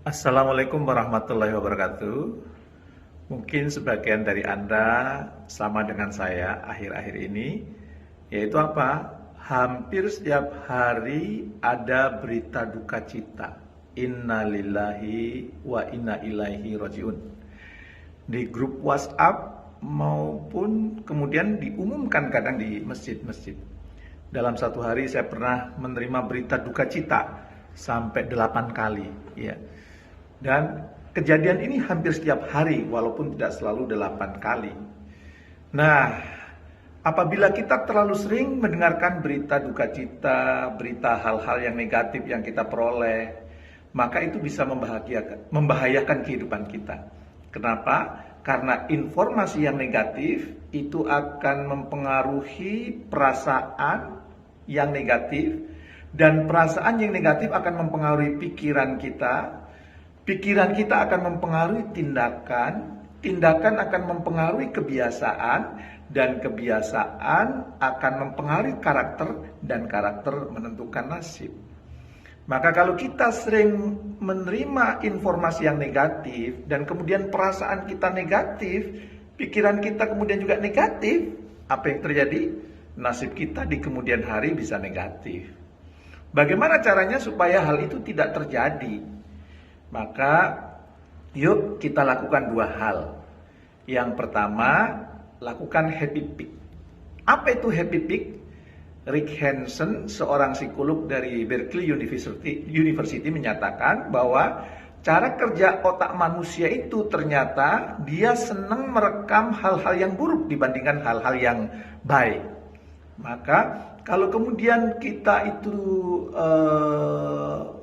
Assalamualaikum warahmatullahi wabarakatuh. Mungkin sebagian dari Anda sama dengan saya akhir-akhir ini, yaitu apa? Hampir setiap hari ada berita duka cita. Inna lillahi wa inna ilaihi rajiun. Di grup WhatsApp maupun kemudian diumumkan kadang di masjid-masjid. Dalam satu hari saya pernah menerima berita duka cita sampai 8 kali, ya. Dan kejadian ini hampir setiap hari, walaupun tidak selalu 8 kali. Nah, apabila kita terlalu sering mendengarkan berita duka cita, berita hal-hal yang negatif yang kita peroleh, maka itu bisa membahayakan kehidupan kita. Kenapa? Karena informasi yang negatif itu akan mempengaruhi perasaan yang negatif, dan perasaan yang negatif akan mempengaruhi pikiran kita. Pikiran kita akan mempengaruhi tindakan, tindakan akan mempengaruhi kebiasaan, dan kebiasaan akan mempengaruhi karakter, dan karakter menentukan nasib. Maka kalau kita sering menerima informasi yang negatif, dan kemudian perasaan kita negatif, pikiran kita kemudian juga negatif, apa yang terjadi? Nasib kita di kemudian hari bisa negatif. Bagaimana caranya supaya hal itu tidak terjadi? Maka yuk kita lakukan 2 hal. Yang pertama, lakukan happy peak. Apa itu happy peak? Rick Hanson, seorang psikolog dari Berkeley University menyatakan bahwa cara kerja otak manusia itu ternyata dia senang merekam hal-hal yang buruk dibandingkan hal-hal yang baik. Maka kalau kemudian kita itu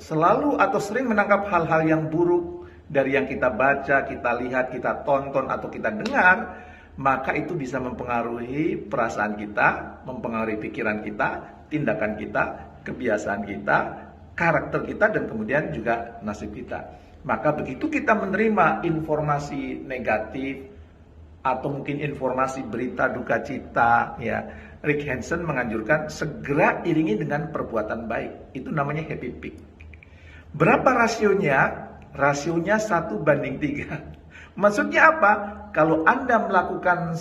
selalu atau sering menangkap hal-hal yang buruk dari yang kita baca, kita lihat, kita tonton, atau kita dengar, maka itu bisa mempengaruhi perasaan kita, mempengaruhi pikiran kita, tindakan kita, kebiasaan kita, karakter kita, dan kemudian juga nasib kita. Maka begitu kita menerima informasi negatif atau mungkin informasi berita duka cita, ya, Rick Hanson menganjurkan segera iringi dengan perbuatan baik. Itu namanya happy peak. Berapa rasionya? Rasionya 1:3. Maksudnya apa? Kalau Anda melakukan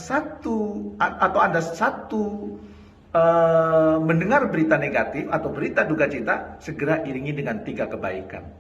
mendengar berita negatif atau berita duka cita, segera iringi dengan 3 kebaikan.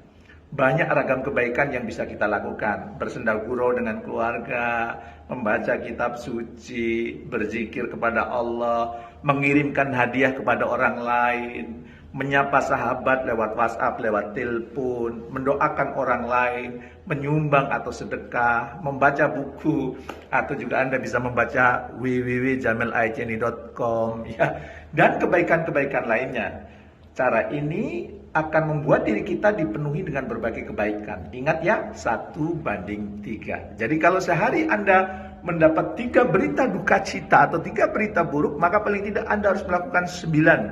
Banyak ragam kebaikan yang bisa kita lakukan. Bersenda gurau dengan keluarga, membaca kitab suci, berzikir kepada Allah, mengirimkan hadiah kepada orang lain, menyapa sahabat lewat WhatsApp, lewat telepon, mendoakan orang lain, menyumbang atau sedekah, membaca buku, atau juga Anda bisa membaca www.jamilaiceni.com, ya, dan kebaikan-kebaikan lainnya. Cara ini akan membuat diri kita dipenuhi dengan berbagai kebaikan. Ingat ya, 1:3. Jadi kalau sehari Anda mendapat 3 berita duka cita atau 3 berita buruk, maka paling tidak Anda harus melakukan 9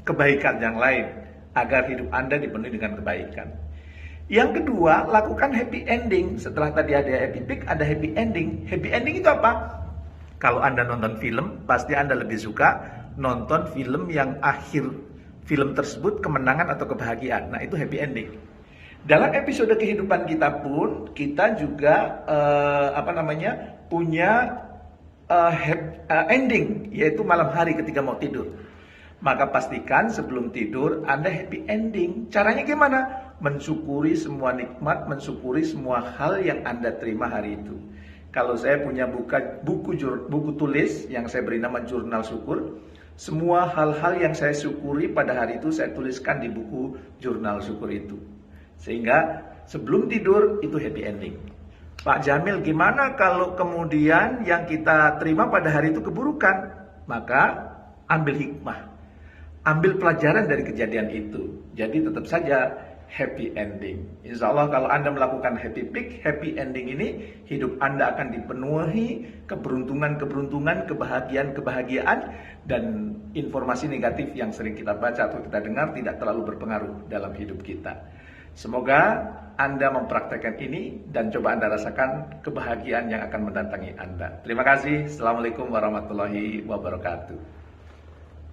kebaikan yang lain agar hidup Anda dipenuhi dengan kebaikan. Yang kedua, lakukan happy ending. Setelah tadi ada happy peak, ada happy ending. Happy ending itu apa? Kalau Anda nonton film, pasti Anda lebih suka nonton film yang akhir film tersebut kemenangan atau kebahagiaan. Nah, itu happy ending. Dalam episode kehidupan kita pun, kita juga punya ending, yaitu malam hari ketika mau tidur. Maka pastikan sebelum tidur Anda happy ending. Caranya gimana? Mensyukuri semua nikmat, mensyukuri semua hal yang Anda terima hari itu. Kalau saya punya buku tulis yang saya beri nama Jurnal Syukur. Semua hal-hal yang saya syukuri pada hari itu saya tuliskan di buku Jurnal Syukur itu. Sehingga sebelum tidur itu happy ending. Pak Jamil, gimana kalau kemudian yang kita terima pada hari itu keburukan? Maka ambil hikmah. Ambil pelajaran dari kejadian itu. Jadi tetap saja happy ending. Insya Allah kalau Anda melakukan happy peak, happy ending ini, hidup Anda akan dipenuhi keberuntungan, kebahagiaan, dan informasi negatif yang sering kita baca atau kita dengar tidak terlalu berpengaruh dalam hidup kita. Semoga Anda mempraktekkan ini dan coba Anda rasakan kebahagiaan yang akan mendatangi Anda. Terima kasih. Assalamualaikum warahmatullahi wabarakatuh.